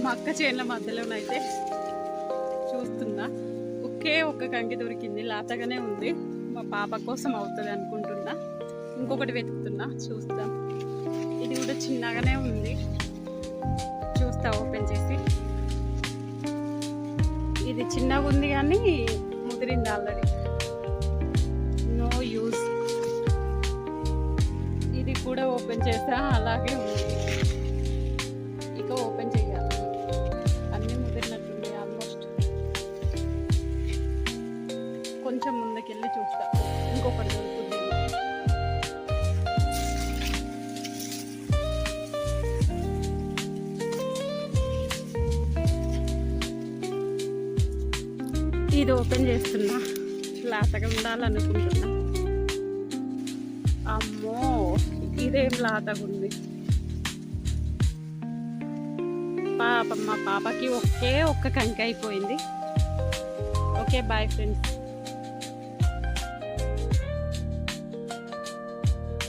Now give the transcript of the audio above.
మా అక్క చేనుల మధ్యలోనైతే చూస్తున్నా. ఒకే ఒక్క కంకి దొరికింది, లాతగానే ఉంది. మా పాప కోసం అవుతుంది అనుకుంటున్నా. ఇంకొకటి వెతుకుతున్నా, చూస్తాం. ఇది కూడా చిన్నగానే ఉంది, చూస్తా ఓపెన్ చేసి. ఇది చిన్నగా ఉంది కానీ ముదిరింది ఆల్రెడీ, నో యూజ్. ఇది కూడా ఓపెన్ చేసా, అలాగే ఉంది. ఇక ఓపెన్ చేయాలి, అన్నీ ముదిరినట్టుంది ఆల్మోస్ట్. కొంచెం ముందుకెళ్ళి చూస్తా, ఇంకొకటి దొరుకుతుంది. ఇది ఓపెన్ చేస్తున్నా, లాతగా ఉండాలనుకుంటున్నా. అమ్మో, ఇదేం లాతగా ఉంది. మా పాపకి ఒకే ఒక్క కంకి అయిపోయింది. Okay, bye friends.